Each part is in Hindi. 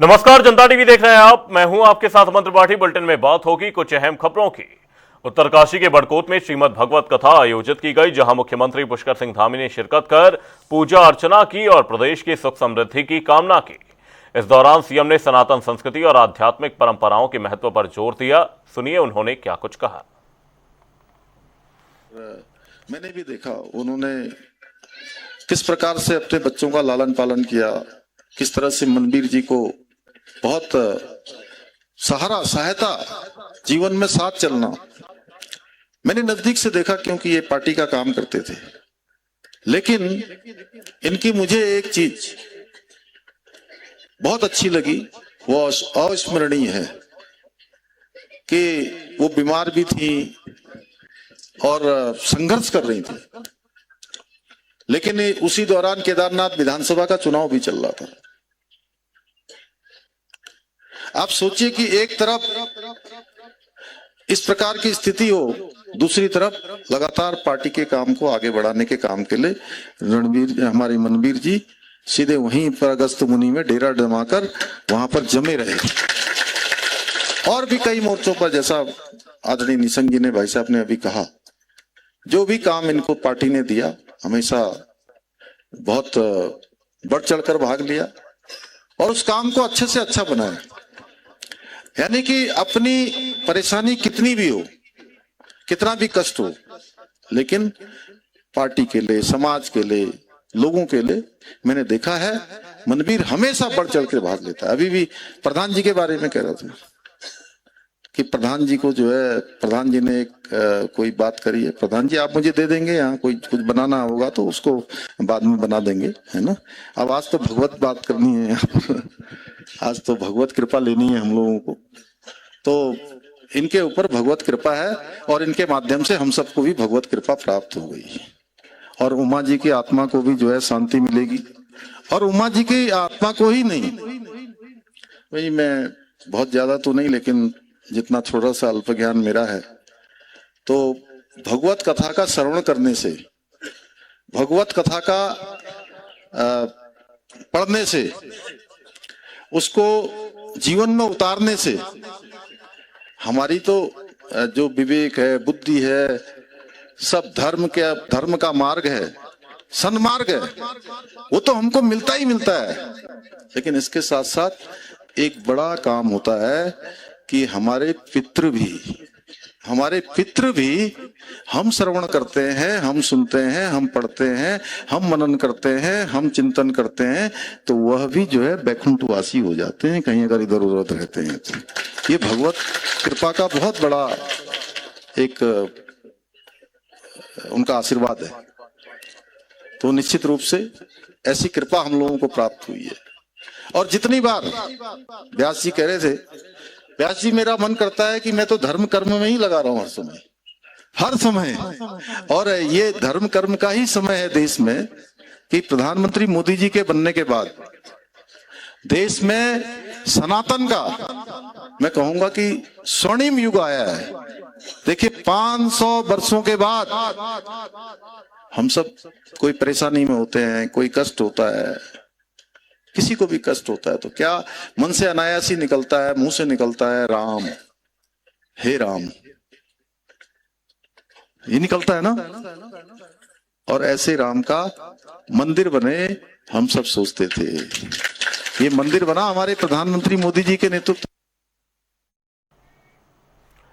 नमस्कार, जनता टीवी देख रहे हैं आप। मैं हूं आपके साथ मंत्र बाठी। बुलेटिन में बात होगी कुछ अहम खबरों की। उत्तरकाशी के बड़कोट में श्रीमद् भगवत कथा आयोजित की गई, जहां मुख्यमंत्री पुष्कर सिंह धामी ने शिरकत कर पूजा अर्चना की और प्रदेश की सुख समृद्धि की कामना की। इस दौरान सीएम ने सनातन संस्कृति और आध्यात्मिक परंपराओं के महत्व पर जोर दिया। सुनिए उन्होंने क्या कुछ कहा। मैंने भी देखा उन्होंने किस प्रकार से अपने बच्चों का लालन पालन किया, किस तरह से मनबीर जी को बहुत सहायता, जीवन में साथ चलना मैंने नजदीक से देखा, क्योंकि ये पार्टी का काम करते थे। लेकिन इनकी मुझे एक चीज बहुत अच्छी लगी, वो अविस्मरणीय है कि वो बीमार भी थी और संघर्ष कर रही थी, लेकिन उसी दौरान केदारनाथ विधानसभा का चुनाव भी चल रहा था। आप सोचिए कि एक तरफ इस प्रकार की स्थिति हो, दूसरी तरफ लगातार पार्टी के काम को आगे बढ़ाने के काम के लिए हमारे मनबीर जी सीधे वहीं पर अगस्त मुनि में डेरा जमाकर वहां पर जमे रहे। और भी कई मोर्चों पर, जैसा आदरणीय निशंक जी ने, भाई साहब ने अभी कहा, जो भी काम इनको पार्टी ने दिया हमेशा बहुत बढ़ चढ़कर भाग लिया और उस काम को अच्छे से अच्छा बनाया। यानी कि अपनी परेशानी कितनी भी हो, कितना भी कष्ट हो, लेकिन पार्टी के लिए, समाज के लिए, लोगों के लिए मैंने देखा है मनबीर हमेशा बढ़ चढ़ के भाग लेता है। अभी भी प्रधान जी के बारे में कह रहा था कि प्रधान जी को जो है, प्रधान जी ने कोई बात करी है, प्रधान जी आप मुझे दे देंगे, यहाँ कोई कुछ बनाना होगा तो उसको बाद में बना देंगे, है ना। अब आज तो भगवत बात करनी है यहाँ पर, आज तो भगवत कृपा लेनी है हम लोगों को, तो इनके ऊपर भगवत कृपा है और इनके माध्यम से हम सबको भी भगवत कृपा प्राप्त हो गई और उमा जी की आत्मा को भी जो है शांति मिलेगी। और उमा जी की आत्मा को ही नहीं, वही मैं बहुत ज्यादा तो नहीं, लेकिन जितना थोड़ा सा अल्प ज्ञान मेरा है, तो भगवत कथा का श्रवण करने से, भगवत कथा का पढ़ने से, उसको जीवन में उतारने से हमारी तो जो विवेक है, बुद्धि है, सब धर्म का मार्ग है, सन्मार्ग है, वो तो हमको मिलता ही मिलता है। लेकिन इसके साथ साथ एक बड़ा काम होता है कि हमारे पितृ भी हम श्रवण करते हैं, हम सुनते हैं, हम पढ़ते हैं, हम मनन करते हैं, हम चिंतन करते हैं, तो वह भी जो है बैकुंठवासी हो जाते हैं, कहीं अगर इधर उधर रहते हैं तो। ये भगवत कृपा का बहुत बड़ा एक उनका आशीर्वाद है। तो निश्चित रूप से ऐसी कृपा हम लोगों को प्राप्त हुई है। और जितनी बार व्यास जी कह रहे थे, व्यास जी मेरा मन करता है कि मैं तो धर्म कर्म में ही लगा रहा हूं हर समय। और ये धर्म कर्म का ही समय है देश में कि प्रधानमंत्री मोदी जी के बनने के बाद देश में सनातन का, मैं कहूंगा कि स्वर्णिम युग आया है। देखिए 500 वर्षों के बाद हम सब कोई परेशानी में होते हैं, कोई कष्ट होता है, किसी को भी कष्ट होता है, तो क्या मन से अनायास ही निकलता है, मुंह से निकलता है राम, हे राम, ये निकलता है ना। और ऐसे राम का मंदिर बने, हम सब सोचते थे। ये मंदिर बना हमारे प्रधानमंत्री मोदी जी के नेतृत्व।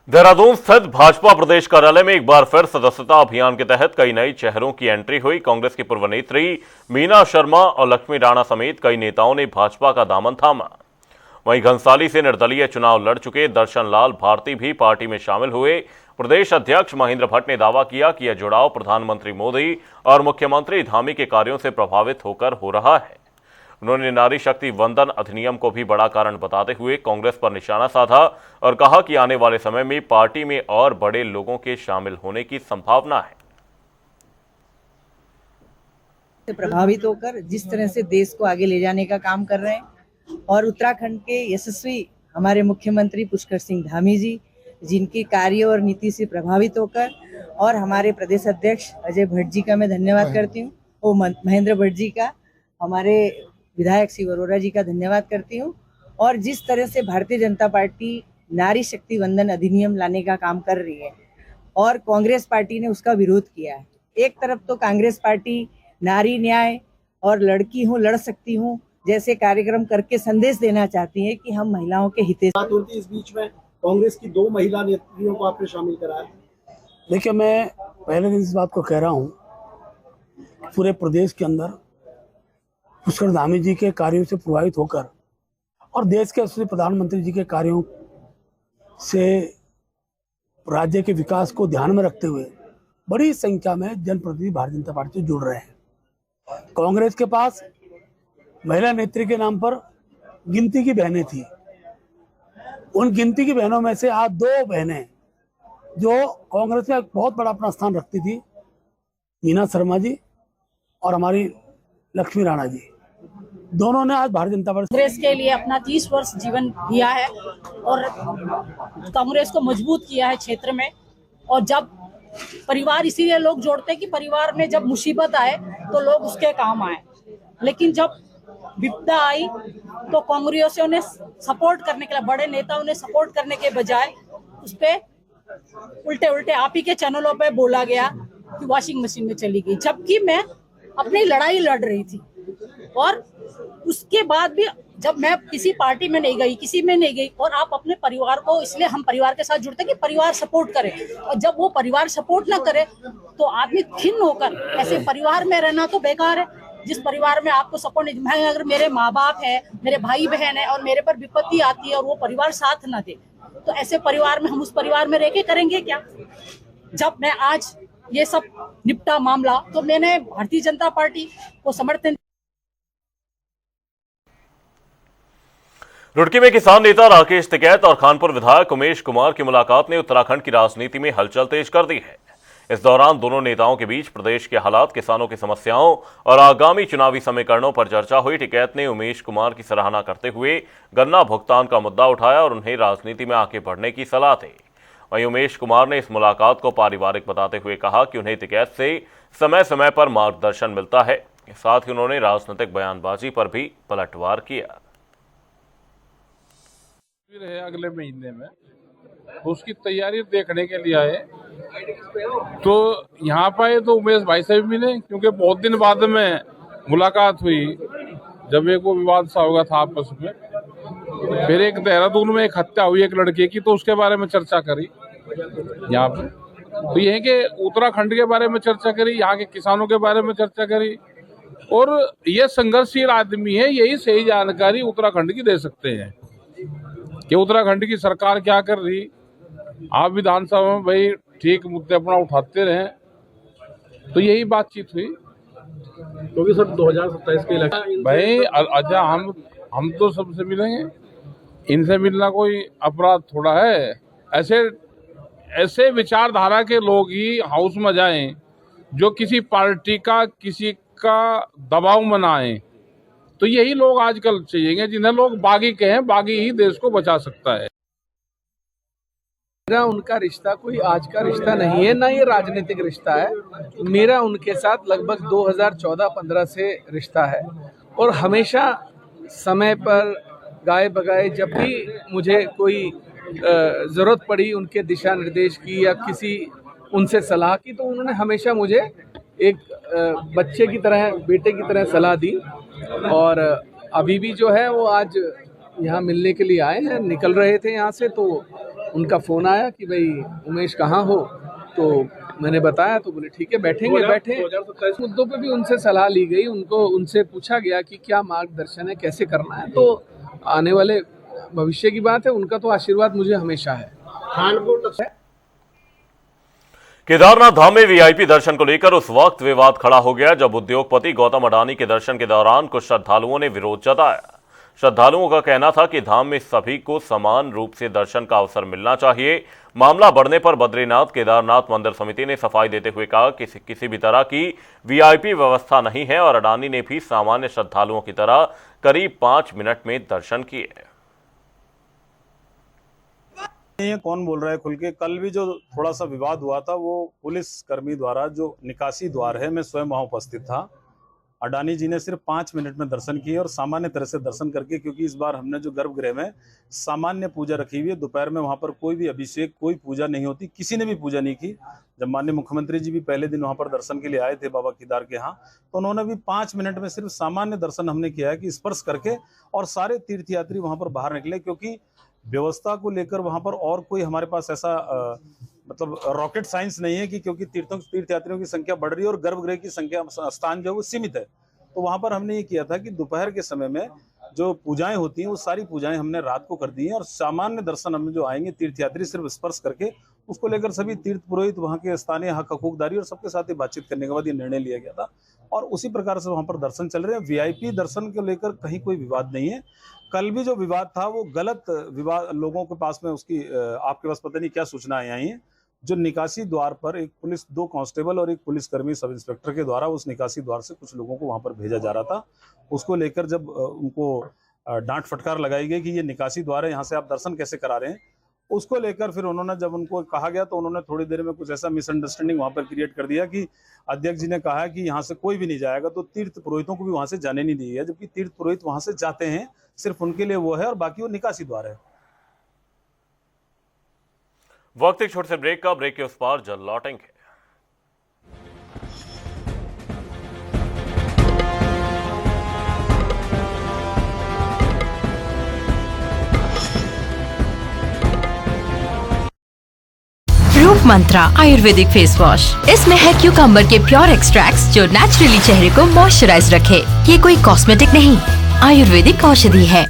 देहरादून स्थित भाजपा प्रदेश कार्यालय में एक बार फिर सदस्यता अभियान के तहत कई नए चेहरों की एंट्री हुई। कांग्रेस की पूर्व नेत्री मीना शर्मा और लक्ष्मी राणा समेत कई नेताओं ने भाजपा का दामन थामा। वहीं घनसाली से निर्दलीय चुनाव लड़ चुके दर्शन लाल भारती भी पार्टी में शामिल हुए। प्रदेश अध्यक्ष महेंद्र भट्ट ने दावा किया कि यह जुड़ाव प्रधानमंत्री मोदी और मुख्यमंत्री धामी के कार्यों से प्रभावित होकर हो रहा है। उन्होंने नारी शक्ति वंदन अधिनियम को भी बड़ा कारण बताते हुए कांग्रेस पर निशाना साधा और कहा कि आने वाले समय में पार्टी में और बड़े लोगों के शामिल होने की संभावना है। प्रभावित होकर जिस तरह से देश को आगे ले जाने का काम कर रहे हैं और उत्तराखंड के यशस्वी हमारे मुख्यमंत्री पुष्कर सिंह धामी जी, जिनकी कार्य और नीति से प्रभावित होकर, और हमारे प्रदेश अध्यक्ष अजय भट्ट जी का मैं धन्यवाद करती हूँ, और महेंद्र भट्ट जी का, हमारे विधायक शिव अरोरा जी का धन्यवाद करती हूँ। और जिस तरह से भारतीय जनता पार्टी नारी शक्ति वंदन अधिनियम लाने का काम कर रही है और कांग्रेस पार्टी ने उसका विरोध किया है। एक तरफ तो कांग्रेस पार्टी नारी न्याय और लड़की हूँ लड़ सकती हूँ जैसे कार्यक्रम करके संदेश देना चाहती है कि हम महिलाओं के हित बात होती है। इस बीच में कांग्रेस की 2 महिला नेत्रियों को आपने शामिल कराया। देखिए, मैं पहले दिन इस बात को कह रहा हूँ, पूरे प्रदेश के अंदर पुष्कर धामी जी के कार्यों से प्रभावित होकर और देश के यशस्वी प्रधानमंत्री जी के कार्यों से राज्य के विकास को ध्यान में रखते हुए बड़ी संख्या में जनप्रतिनिधि भारतीय जनता पार्टी से जुड़ रहे हैं। कांग्रेस के पास महिला नेत्री के नाम पर गिनती की बहनें थी। उन गिनती की बहनों में से आज 2 बहनें जो कांग्रेस में एक बहुत बड़ा अपना स्थान रखती थी, मीना शर्मा जी और हमारी लक्ष्मी राणा जी, दोनों ने आज भारतीय जनता पार्टी कांग्रेस के लिए अपना 30 वर्ष जीवन दिया है और कांग्रेस को मजबूत किया है क्षेत्र में। और जब परिवार, इसीलिए लोग जोड़ते हैं कि परिवार में जब मुसीबत आए तो लोग उसके काम आए, लेकिन जब विपदा आई तो कांग्रेसियों ने सपोर्ट करने के लिए, बड़े नेताओं ने सपोर्ट करने के बजाय उस पे उल्टे आप ही के चैनलों पे बोला गया कि वॉशिंग मशीन में चली गई, जबकि मैं अपनी लड़ाई लड़ रही थी। और उसके बाद भी जब मैं किसी पार्टी में नहीं गई, किसी में नहीं गई, और आप अपने परिवार को, इसलिए हम परिवार के साथ जुड़ते हैं कि परिवार सपोर्ट करे, और जब वो परिवार सपोर्ट ना करे तो आदमी खिन्न होकर ऐसे परिवार में रहना तो बेकार है। जिस परिवार में आपको सपोर्ट नहीं, मैं अगर मेरे माँ बाप है, मेरे भाई बहन है और मेरे पर विपत्ति आती है और वो परिवार साथ ना दे, तो ऐसे परिवार में हम उस परिवार में रह के करेंगे क्या। जब मैं आज ये सब निपटा मामला तो मैंने भारतीय जनता पार्टी को समर्थन। रुड़की में किसान नेता राकेश टिकैत और खानपुर विधायक उमेश कुमार की मुलाकात ने उत्तराखंड की राजनीति में हलचल तेज कर दी है। इस दौरान दोनों नेताओं के बीच प्रदेश के हालात, किसानों की समस्याओं और आगामी चुनावी समीकरणों पर चर्चा हुई। टिकैत ने उमेश कुमार की सराहना करते हुए गन्ना भुगतान का मुद्दा उठाया और उन्हें राजनीति में आगे बढ़ने की सलाह दी। वहीं उमेश कुमार ने इस मुलाकात को पारिवारिक बताते हुए कहा कि उन्हें टिकैत से समय समय पर मार्गदर्शन मिलता है। साथ ही उन्होंने राजनीतिक बयानबाजी पर भी पलटवार किया। है अगले महीने में, तो उसकी तैयारी देखने के लिए आए। तो यहाँ पे तो उमेश भाई से भी मिले, क्योंकि बहुत दिन बाद में मुलाकात हुई जब एक वो विवाद सा होगा था आपस में। फिर एक देहरादून में एक हत्या हुई एक लड़के की, तो उसके बारे में चर्चा करी यहाँ पे। तो ये है कि उत्तराखंड के बारे में चर्चा करी, यहाँ के किसानों के बारे में चर्चा करी। और ये संघर्षशील आदमी है, यही सही जानकारी उत्तराखंड की दे सकते हैं कि उत्तराखंड की सरकार क्या कर रही। आप विधानसभा में भाई ठीक मुद्दे अपना उठाते रहे, तो यही बातचीत हुई। क्योंकि सर 2027 के इलेक्शन भाई अच्छा, हम तो सबसे मिलेंगे, इनसे मिलना कोई अपराध थोड़ा है। ऐसे विचारधारा के लोग ही हाउस में जाएं जो किसी पार्टी का, किसी का दबाव में ना आए। तो यही लोग आजकल चाहिए जिन्हें लोग बागी कहें, बागी ही देश को बचा सकता है। मेरा उनका रिश्ता कोई आज का रिश्ता नहीं है, ना ये राजनीतिक रिश्ता है। मेरा उनके साथ लगभग 2014-15 से रिश्ता है और हमेशा समय पर गाए बगाए जब भी मुझे कोई ज़रूरत पड़ी उनके दिशा निर्देश की या किसी उनसे सलाह की, तो उन्होंने हमेशा मुझे एक बच्चे की तरह, बेटे की तरह सलाह दी। और अभी भी जो है वो आज यहाँ मिलने के लिए आए हैं, निकल रहे थे यहाँ से, तो उनका फ़ोन आया कि भाई उमेश कहाँ हो। तो मैंने बताया, तो बोले ठीक है बैठेंगे। बैठे मुद्दों पे भी उनसे सलाह ली गई, उनसे पूछा गया कि क्या मार्गदर्शन है, कैसे करना है। तो आने वाले भविष्य की बात है, उनका तो आशीर्वाद मुझे हमेशा है। केदारनाथ धाम में वीआईपी दर्शन को लेकर उस वक्त विवाद खड़ा हो गया जब उद्योगपति गौतम अडानी के दर्शन के दौरान कुछ श्रद्धालुओं ने विरोध जताया। श्रद्धालुओं का कहना था कि धाम में सभी को समान रूप से दर्शन का अवसर मिलना चाहिए। मामला बढ़ने पर बद्रीनाथ केदारनाथ मंदिर समिति ने सफाई देते हुए कहा कि किसी भी तरह की वीआईपी व्यवस्था नहीं है और अडानी ने भी सामान्य श्रद्धालुओं की तरह करीब 5 मिनट में दर्शन किए। ये कौन बोल रहा है खुल के? कल भी जो थोड़ा सा विवाद हुआ था वो पुलिस कर्मी द्वारा, जो निकासी द्वार है, मैं स्वयं वहां उपस्थित था, अडानी जी ने सिर्फ 5 मिनट में दर्शन किए और सामान्य तरह से दर्शन करके, क्योंकि इस बार हमने जो गर्भगृह में सामान्य पूजा रखी हुई है, दोपहर में वहां पर कोई भी अभिषेक, कोई पूजा नहीं होती, किसी ने भी पूजा नहीं की। जब माननीय मुख्यमंत्री जी भी पहले दिन वहां पर दर्शन के लिए आए थे बाबा केदार के यहाँ, तो उन्होंने भी 5 मिनट में सिर्फ सामान्य दर्शन हमने किया है कि स्पर्श करके, और सारे तीर्थयात्री वहां पर बाहर निकले, क्योंकि व्यवस्था को लेकर वहां पर और कोई हमारे पास ऐसा मतलब रॉकेट साइंस नहीं है कि क्योंकि तीर्थयात्रियों की संख्या बढ़ रही है और गर्भगृह की संख्या स्थान जो है वो सीमित है, तो वहां पर हमने ये किया था कि दोपहर के समय में जो पूजाएं होती हैं वो सारी पूजाएं हमने रात को कर दी हैं, और सामान्य दर्शन हमें जो आएंगे तीर्थयात्री सिर्फ स्पर्श करके, उसको लेकर सभी तीर्थ पुरोहित, वहां के स्थानीय हक हकूकदारी और सबके साथ ही बातचीत करने के बाद ये निर्णय लिया गया था, और उसी प्रकार से वहां पर दर्शन चल रहे हैं। वीआईपी दर्शन को लेकर कहीं कोई विवाद नहीं है। कल भी जो विवाद था वो गलत विवाद, लोगों के पास में उसकी आपके पास पता नहीं क्या सूचनाएं आई हैं। जो निकासी द्वार पर एक पुलिस, 2 कांस्टेबल और एक पुलिसकर्मी सब इंस्पेक्टर के द्वारा उस निकासी द्वार से कुछ लोगों को वहां पर भेजा जा रहा था, उसको लेकर जब उनको डांट फटकार लगाई गई कि ये निकासी द्वार है, यहाँ से आप दर्शन कैसे करा रहे हैं, उसको लेकर फिर उन्होंने, जब उनको कहा गया तो उन्होंने थोड़ी देर में कुछ ऐसा मिसअंडरस्टैंडिंग वहां पर क्रिएट कर दिया कि अध्यक्ष जी ने कहा कि यहाँ से कोई भी नहीं जाएगा, तो तीर्थ पुरोहितों को भी वहां से जाने नहीं दिया, जबकि तीर्थ पुरोहित वहां से जाते हैं, सिर्फ उनके लिए वो है और बाकी वो निकासी द्वार है। वक्त एक छोटे से ब्रेक का, ब्रेक के उस पार जल्द लौटेंगे। रूप मंत्रा आयुर्वेदिक फेस वॉश, इसमें है क्यूकम्बर के प्योर एक्सट्रैक्ट्स जो नेचुरली चेहरे को मॉइस्चराइज रखे। ये कोई कॉस्मेटिक नहीं, आयुर्वेदिक औषधि है।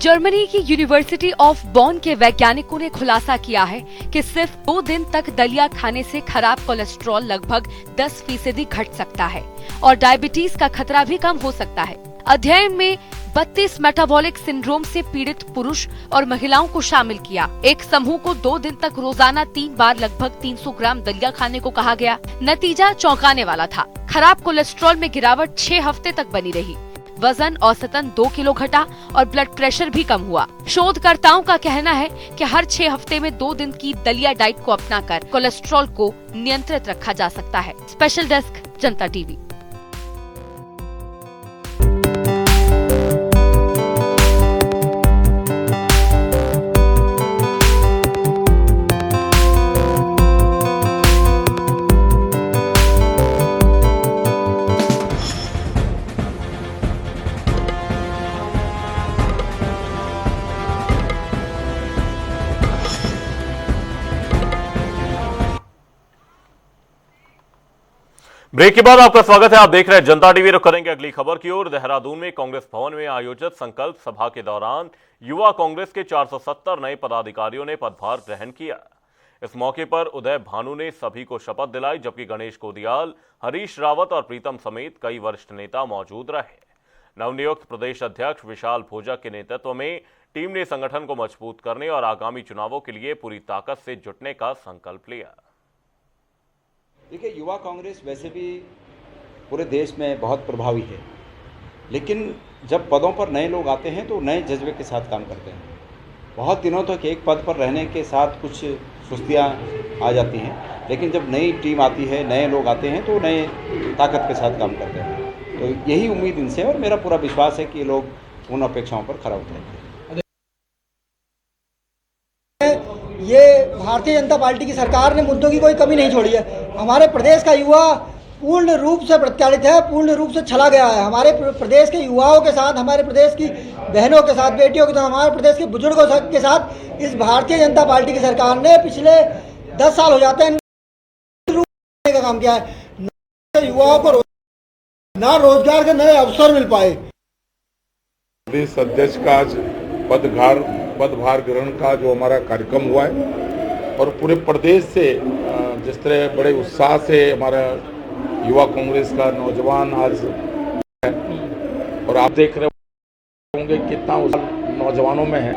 जर्मनी की यूनिवर्सिटी ऑफ बॉन के वैज्ञानिकों ने खुलासा किया है कि सिर्फ 2 दिन तक दलिया खाने से खराब कोलेस्ट्रॉल लगभग 10% घट सकता है और डायबिटीज का खतरा भी कम हो सकता है। अध्ययन में 32 मेटाबॉलिक सिंड्रोम से पीड़ित पुरुष और महिलाओं को शामिल किया। एक समूह को 2 दिन तक रोजाना 3 बार लगभग 300 ग्राम दलिया खाने को कहा गया। नतीजा चौंकाने वाला था। खराब कोलेस्ट्रॉल में गिरावट 6 हफ्ते तक बनी रही। वजन औसतन 2 किलो घटा और ब्लड प्रेशर भी कम हुआ। शोधकर्ताओं का कहना है कि हर 6 हफ्ते में 2 दिन की दलिया डाइट को अपनाकर कोलेस्ट्रॉल को नियंत्रित रखा जा सकता है। स्पेशल डेस्क, जनता टीवी। ब्रेक के बाद आपका स्वागत है। आप देख रहे हैं जनता टीवी। रुक करेंगे अगली खबर की ओर। देहरादून में कांग्रेस भवन में आयोजित संकल्प सभा के दौरान युवा कांग्रेस के 470 नए पदाधिकारियों ने पदभार ग्रहण किया। इस मौके पर उदय भानु ने सभी को शपथ दिलाई, जबकि गणेश कोदियाल, हरीश रावत और प्रीतम समेत कई वरिष्ठ नेता मौजूद रहे। नवनियुक्त प्रदेश अध्यक्ष विशाल भोजक के नेतृत्व में टीम ने संगठन को मजबूत करने और आगामी चुनावों के लिए पूरी ताकत से जुटने का संकल्प लिया। देखिए, युवा कांग्रेस वैसे भी पूरे देश में बहुत प्रभावी है, लेकिन जब पदों पर नए लोग आते हैं तो नए जज्बे के साथ काम करते हैं। बहुत दिनों तक एक पद पर रहने के साथ कुछ सुस्तियां आ जाती हैं, लेकिन जब नई टीम आती है, नए लोग आते हैं तो नए ताकत के साथ काम करते हैं। तो यही उम्मीद इनसे है और मेरा पूरा विश्वास है कि ये लोग उन अपेक्षाओं पर खरा उतरेंगे। ये भारतीय जनता पार्टी की सरकार ने मुद्दों की कोई कमी नहीं छोड़ी है। हमारे प्रदेश का युवा पूर्ण रूप से प्रताड़ित है, पूर्ण रूप से छला गया है। हमारे प्रदेश के युवाओं के साथ, हमारे प्रदेश की बहनों के साथ, बेटियों के साथ, हमारे प्रदेश के बुजुर्गों के साथ इस भारतीय जनता पार्टी की सरकार ने पिछले 10 साल हो जाते हैं का काम किया है। युवाओं को ना रोजगार के नए अवसर मिल पाए। प्रदेश अध्यक्ष का आज पदभार ग्रहण का जो हमारा कार्यक्रम हुआ है और पूरे प्रदेश से जिस तरह बड़े उत्साह से हमारा युवा कांग्रेस का नौजवान आज है और आप देख रहे होंगे कितना उत्साह नौजवानों में है।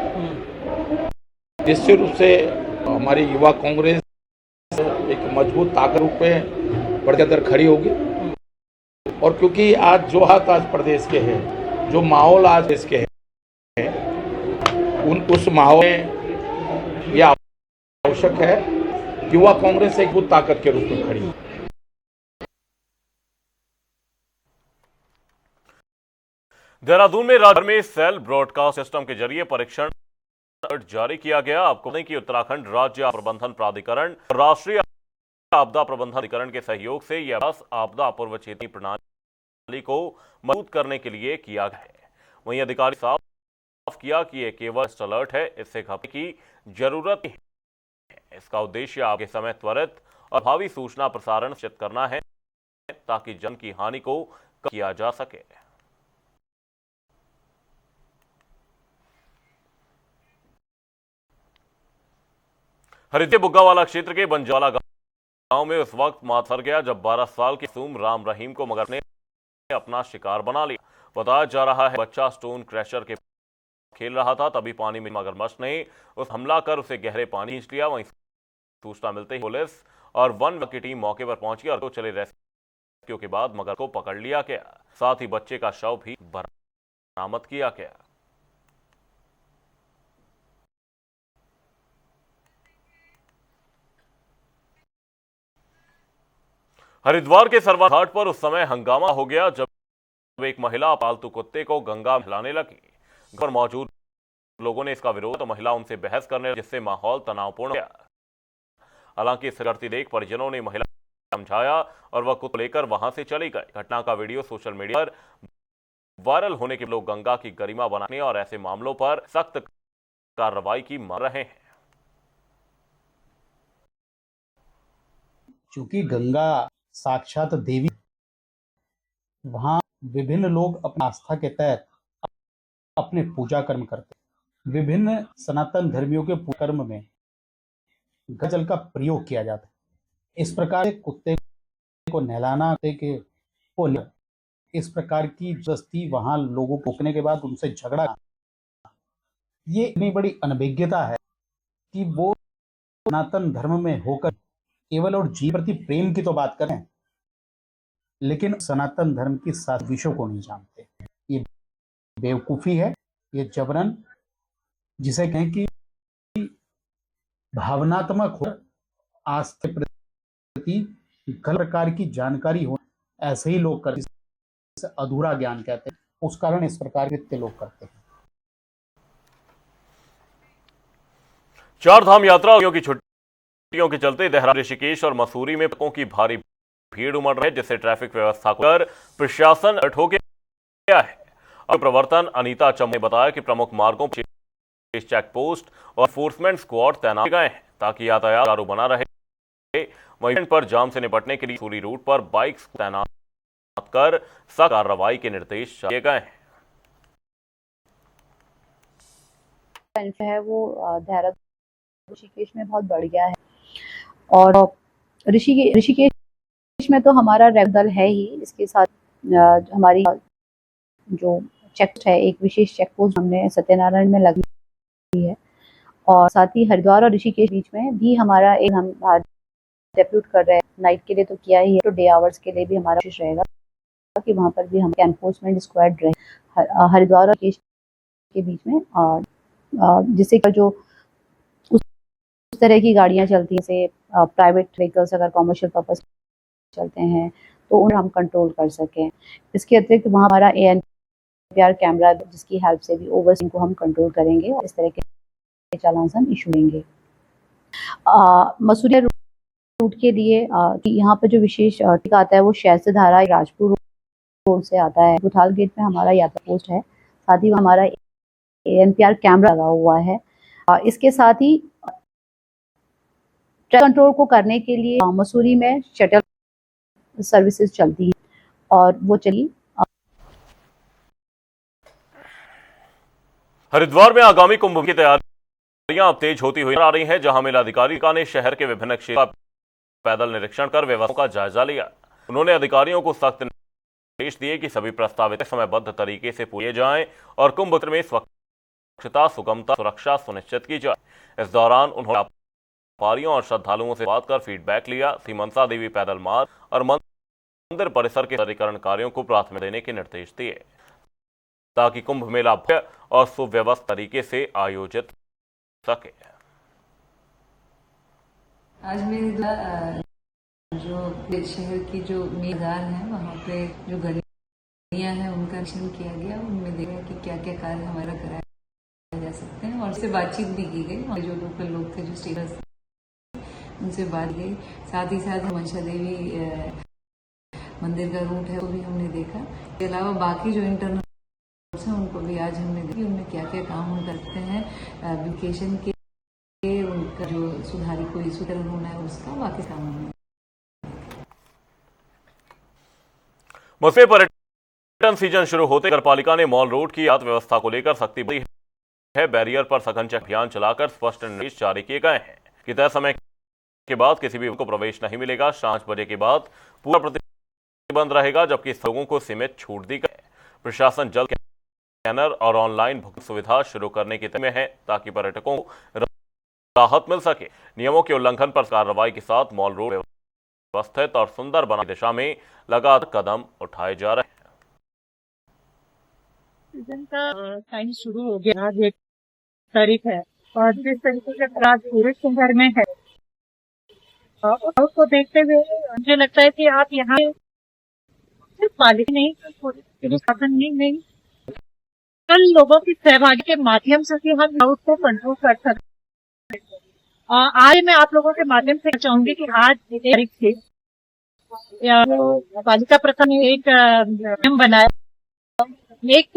निश्चित रूप से हमारी युवा कांग्रेस एक मजबूत ताकत रूप में बढ़कर खड़ी होगी। और क्योंकि आज जो हाथ आज प्रदेश के हैं, जो माहौल आज देश के हैं, उस माहौल में यह आवश्यक है कि युवा कांग्रेस एक बुत ताकत के रूप में खड़ी है। देहरादून में राज्य में सेल ब्रॉडकास्ट सिस्टम के जरिए परीक्षण जारी किया गया। आपको बताएं कि उत्तराखंड राज्य आपदा प्रबंधन प्राधिकरण और राष्ट्रीय आपदा प्रबंधन प्राधिकरण के सहयोग से यह अभ्यास आपदा पूर्व चेतावनी प्रणाली को मजबूत करने के लिए किया गया है। वहीं अधिकारी साफ किया कि यह केवल अलर्ट है, इससे घबराने की जरूरत नहीं है। इसका उद्देश्य आपके समय त्वरित और प्रभावी सूचना प्रसारण सुनिश्चित करना है ताकि जन की हानि को कम किया जा सके। हरिद्वार बुग्गावाला क्षेत्र के बंजाला गांव में उस वक्त मात सर गया जब 12 साल के मासूम राम रहीम को मगर ने अपना शिकार बना लिया। बताया जा रहा है बच्चा स्टोन क्रैशर के खेल रहा था, तभी पानी में मगरमच्छ ने उस हमला कर उसे गहरे पानी खींच लिया। वहीं सूचना मिलते ही पुलिस और वन विभाग की टीम मौके पर पहुंची और चले रेस्क्यू के बाद मगर को पकड़ लिया गया। साथ ही बच्चे का शव भी बरामद किया गया। हरिद्वार के सरवा घाट पर उस समय हंगामा हो गया जब एक महिला पालतू कुत्ते को गंगा में हिलाने लगी। घर पर मौजूद लोगों ने इसका विरोध, तो महिला उनसे बहस करने लगी, जिससे माहौल तनावपूर्ण हो गया। हालांकि इस करती देख परिजनों ने महिला को समझाया और वह कुत्ते लेकर वहां से चली गई। घटना का वीडियो सोशल मीडिया पर वायरल होने के लोग गंगा की गरिमा बनाने और ऐसे मामलों पर सख्त कार्रवाई की मांग रहे हैं। चूंकि गंगा साक्षात देवी, वहां विभिन्न लोग अपनी आस्था के तहत अपने पूजा कर्म करते हैं। विभिन्न सनातन धर्मियों के पूजा कर्म में गंगा जल का प्रयोग किया जाता है। इस प्रकार कुत्ते को नहलाना के को इस प्रकार की जबरदस्ती वहां लोगों को रोकने के बाद उनसे झगड़ा, ये इतनी बड़ी अनभिज्ञता है कि वो सनातन धर्म में होकर केवल और जीव प्रति प्रेम की तो बात करें, लेकिन सनातन धर्म की 7 विषयों को नहीं जानते। ये बेवकूफी है, ये जबरन, जिसे कहें कि भावनात्मक हो, आस्था प्रति गलत प्रकार की जानकारी हो, ऐसे ही लोग करते हैं, अधूरा ज्ञान कहते हैं। उस कारण इस प्रकार के लोग करते हैं। चार धाम यात्रा की छुट्टियों के चलते देहरादून, ऋषिकेश और मसूरी में ट्रकों की भारी भीड़ उमड़ रही है, जिससे ट्रैफिक व्यवस्था को लेकर प्रशासन अलर्ट हो गया है। अब प्रवर्तन अनीता चम ने बताया कि प्रमुख मार्गों पर चेक पोस्ट और एनफोर्समेंट स्क्वाड तैनात किए गए हैं ताकि यातायात सुचारू बना रहे। वहीं पर जाम से निपटने के लिए मसूरी रूट पर बाइक्स तैनात कर सख्त कार्रवाई के निर्देश दिए गए हैं। है वो देहरादून ऋषिकेश में बहुत बढ़ गया है और ऋषिकेश में तो हमारा रेड दल है ही। इसके साथ हमारी जो चेक है, एक विशेष चेक पोस्ट हमने सत्यनारायण में लगी है और साथ ही हरिद्वार और ऋषिकेश बीच में भी हमारा एक हम डेप्यूट कर रहे हैं। नाइट के लिए तो किया ही है, तो डे आवर्स के लिए भी हमारा कोशिश रहेगा कि वहाँ पर भी हम एनफोर्समेंट स्क्वाड रहे हरिद्वार और ऋषिकेश के बीच में, और जिससे जो उस तरह की गाड़ियाँ चलती हैं, जैसे प्राइवेट व्हीकल्स अगर कॉमर्शियल पर्पस चलते हैं तो उन्हें हम कंट्रोल कर सकें। इसके अतिरिक्त वहाँ हमारा ANPR कैमरा, जिसकी हेल्प से भी ओवरस्पीडिंग को हम कंट्रोल करेंगे और इस तरह के चालान हम इशू देंगे। मसूरी रूट के लिए यहाँ पर जो विशेष टिक आता है वो शहर से धारा राजपुर रोड से आता है। बुथाल गेट में हमारा यात्रा पोस्ट है, साथ ही हमारा ANPR कैमरा लगा हुआ है। इसके साथ ही ट्रैफिक कंट्रोल को करने के लिए मसूरी में शटल सर्विसेज चलती है और वो चली। हरिद्वार में आगामी कुंभ की तैयारियां अब तेज होती हुई आ रही हैं, जहां मेलाधिकारी ने शहर के विभिन्न क्षेत्रों का पैदल निरीक्षण कर व्यवस्था का जायजा लिया। उन्होंने अधिकारियों को सख्त निर्देश दिए कि सभी प्रस्तावित समयबद्ध तरीके से पूरे जाएं और कुंभ में स्वच्छता, सुगमता, सुरक्षा सुनिश्चित की जाए। इस दौरान उन्होंने व्यापारियों और श्रद्धालुओं से बात कर फीडबैक लिया। मनसा देवी पैदल मार्ग और मंदिर परिसर के सौंदर्यीकरण कार्यों को प्राथमिकता देने के निर्देश दिए ताकि कुंभ मेला भव्य और सुव्यवस्थित तरीके से आयोजित सके। आज मेरे जो शहर की जो मैदान है वहाँ पे जो गलियाँ हैं उनका निरीक्षण किया गया, उनमें देखा कि क्या क्या कार्य हमारा कराया जा सकते हैं और उससे बातचीत भी की गई। और जो लोकल लोग थे, जो स्टेटस उनसे बात गई। साथ ही साथ मंशा देवी मंदिर का रूट है वो भी हमने देखा। इसके अलावा बाकी जो इंटरनल है उनको भी आज हमने देखी, उनमें क्या क्या काम हम करते हैं एप्लीकेशन के, उनका जो सुधारी कोई सुधारण होना है उसका, बाकी काम हमने। मसले पर्यटन सीजन शुरू होते नगरपालिका ने मॉल रोड की यातायात व्यवस्था को लेकर सख्ती बरती है। बैरियर पर सघन चेक अभियान चलाकर स्पष्ट निर्देश जारी किए गए हैं कि तय समय के बाद किसी भी को प्रवेश नहीं मिलेगा। 5 बजे के बाद पूरा प्रतिबंध रहेगा, जबकि लोगों को सीमित छूट दी गई है। प्रशासन जल्द स्कैनर और ऑनलाइन भुगतान सुविधा शुरू करने की तैयारी में है ताकि पर्यटकों को राहत मिल सके। नियमों के उल्लंघन पर कार्रवाई के साथ मॉल रोड व्यवस्थित और सुंदर बनाने की दिशा में लगातार कदम उठाए जा रहे हैं। सीजन का टाइम शुरू हो गया, आज 1 तारीख है और जिस तरीके से आज पूरे शहर में है उसको देखते हुए मुझे लगता है कि आप यहाँ सिर्फ मालिक नहीं, प्रशासन नहीं, कल लोगों की सहभागी के माध्यम से भी हम क्राउड को कंट्रोल कर सकते हैं। आज मैं आप लोगों के माध्यम से चाहूंगी कि आज 1 तारीख से पालिका प्रशासन ने एक नियम बनाया, एक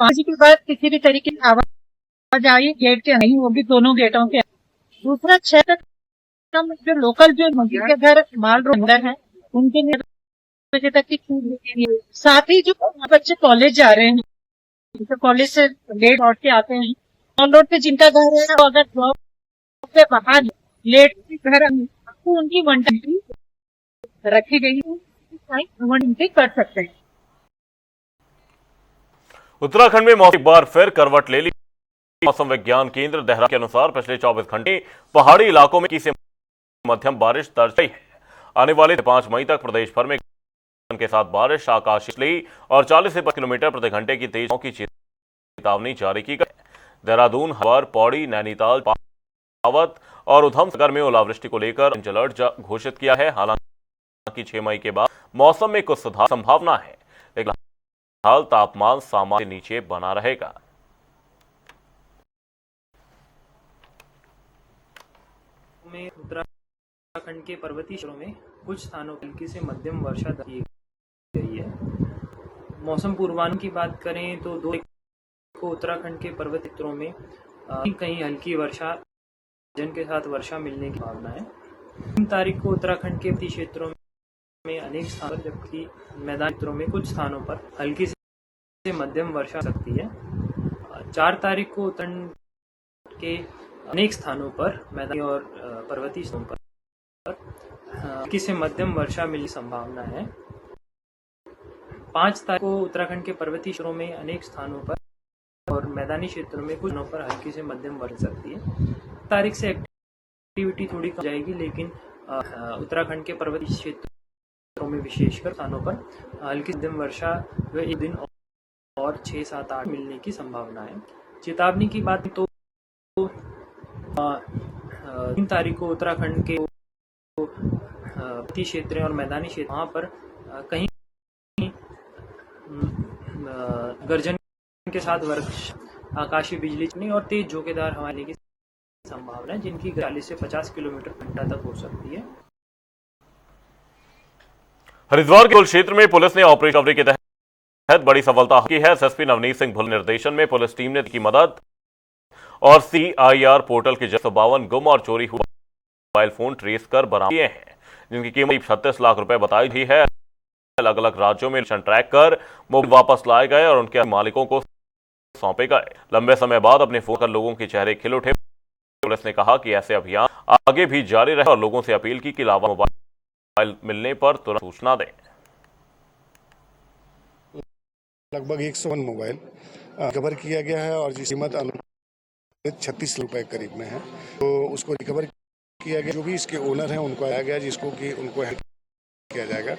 5 के बाद किसी भी तरीके की आवाजाही गेट के नहीं होगी, दोनों गेटों के। दूसरा 6 तक जो लोकल जो मंदिर के घर माल रोड अंदर है उनके लिए बजे तक की छूट दी है। साथ ही जो बच्चे कॉलेज जा रहे हैं, तो कॉलेज से लेट लौट के आते हैं, मॉल रोड पे जिनका घर है तो अगर जॉब से बाहर लेट घर तो उनकी 1 टाइम रखी गई है, कर सकते हैं। उत्तराखंड में मौसम एक बार फिर करवट ले ली। मौसम विज्ञान केंद्र देहरादून के अनुसार पिछले 24 घंटे पहाड़ी इलाकों में किसी मध्यम बारिश दर्ज हुई है। आने वाले 5 मई तक प्रदेश भर में के साथ बारिश, आकाशीय और 40 से 50 किलोमीटर प्रति घंटे की तेज हवाओं की चेतावनी जारी की गई। देहरादून, हरिद्वार, पौड़ी, नैनीताल, पावत और उधमसिंह में ओलावृष्टि को लेकर ऑरेंज अलर्ट घोषित किया है। हालांकि 6 मई के बाद मौसम में कुछ सुधार की संभावना है, लेकिन हाल तापमान सामान्य से नीचे बना रहेगा। उत्तराखंड के पर्वतीय क्षेत्रों में कुछ स्थानों पर हल्की से मध्यम वर्षा दर्ज की गई है। मौसम पूर्वानुमान की बात करें तो 2 को उत्तराखंड के पर्वतीय क्षेत्रों में कहीं हल्की वर्षा के साथ वर्षा मिलने की संभावना है। 3 तारीख को उत्तराखंड के पर्वतीय क्षेत्रों में अनेक स्थानों पर, जबकि मैदानी क्षेत्रों में कुछ स्थानों पर हल्की से मध्यम वर्षा हो सकती है। 4 तारीख को उत्तराखंड के अनेक स्थानों पर मैदानी और पर्वतीय क्षेत्रों पर हल्की से मध्यम वर्षा मिलने की संभावना है। 5 तारीख को उत्तराखंड के पर्वतीय क्षेत्रों में अनेक स्थानों पर और मैदानी क्षेत्रों में कुछ स्थानों पर हल्की से मध्यम वर्षा सकती है। तारीख से एक्टिविटी थोड़ी कम जाएगी, लेकिन उत्तराखंड के पर्वतीय क्षेत्रों में विशेषकर स्थानों पर हल्की मध्यम वर्षा व 1 दिन और 6, 7, 8 मिलने की संभावना है। चेतावनी की बात तो 3 तारीख को उत्तराखंड के पर्वतीय क्षेत्र और मैदानी क्षेत्र वहाँ पर कहीं गर्जन के साथ वर्षा, आकाशीय बिजली और तेज झोंकेदार हवाएं की संभावना है, जिनकी 40 से 50 किलोमीटर घंटा तक हो सकती है। हरिद्वार के क्षेत्र में पुलिस ने ऑपरेशन रिकवरी के तहत बड़ी सफलता की है। एसएसपी नवनीत सिंह भुल निर्देशन में पुलिस टीम ने की मदद और CIR पोर्टल के 52 गुम और चोरी हुए मोबाइल फोन ट्रेस कर बरामद किए हैं, जिनकी कीमत 36 लाख रुपए बताई गई है। अलग अलग राज्यों में ट्रैक कर मोबाइल वापस लाए गए और उनके मालिकों को सौंपे गए। लंबे समय बाद अपने फोन कर लोगों के चेहरे खिल उठे। पुलिस ने कहा कि ऐसे अभियान आगे भी जारी रहे और लोगों से अपील की कि लावा मोबाइल मिलने पर तुरंत सूचना दें। लगभग 101 मोबाइल रिकवर किया गया है और जिसकी कीमत 36 रुपए करीब में है, तो उसको रिकवर किया गया। जो भी इसके ओनर हैं उनको आया गया, जिसको कि उनको किया जाएगा।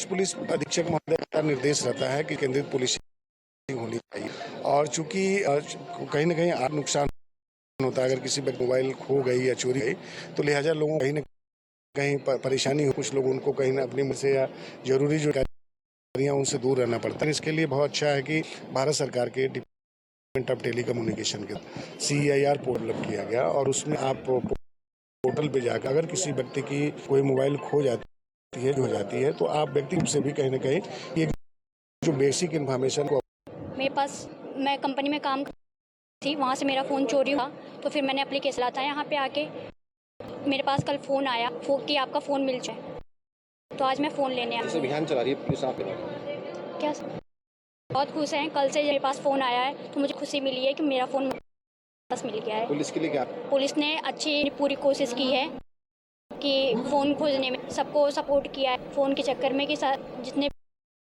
पुलिस अधीक्षक महोदय का निर्देश रहता है कि केंद्रित पुलिसिंग होनी चाहिए और चूंकि कहीं न कहीं आर्थिक नुकसान होता है अगर किसी मोबाइल खो गई या चोरी गई तो लिहाजा लोगों कहीं न कहीं परेशानी हो, कुछ लोग उनको कहीं ना अपनी से या जरूरी जो कार्यां उनसे दूर रहना पड़ता है। इसके लिए बहुत अच्छा है कि भारत सरकार के डिपार्टमेंट ऑफ टेली कम्युनिकेशन के CIR पोर्टल किया गया और उसमें आप पोर्टल पे जाकर अगर किसी व्यक्ति की कोई मोबाइल खो जाती है तो आप व्यक्ति से भी कहीं ना कहीं ये जो बेसिक इन्फॉर्मेशन को मेरे पास मैं कंपनी में काम थी, वहाँ से मेरा फ़ोन चोरी हुआ तो फिर मैंने एप्लीकेशन लाया था यहाँ पे आके मेरे पास कल फ़ोन आया कि आपका फ़ोन मिल जाए तो आज मैं फ़ोन लेने आई। अभियान चला रही है पुलिस आप क्या बहुत खुश हैं, कल से मेरे पास फ़ोन आया है तो मुझे खुशी मिली है कि मेरा फ़ोन पास मिल गया है। पुलिस के लिए क्या पुलिस ने अच्छी पूरी कोशिश की है कि फ़ोन खोजने में सबको सपोर्ट किया है, फ़ोन के चक्कर में कि जितने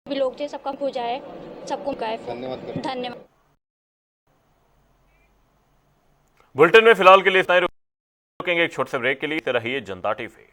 भी लोग थे सबका खोजा है, सबको मिला है। धन्यवाद। बुलेटिन में फिलहाल के लिए इतना ही, रुकेंगे एक छोटे से ब्रेक के लिए। रहिए जनता टीवी।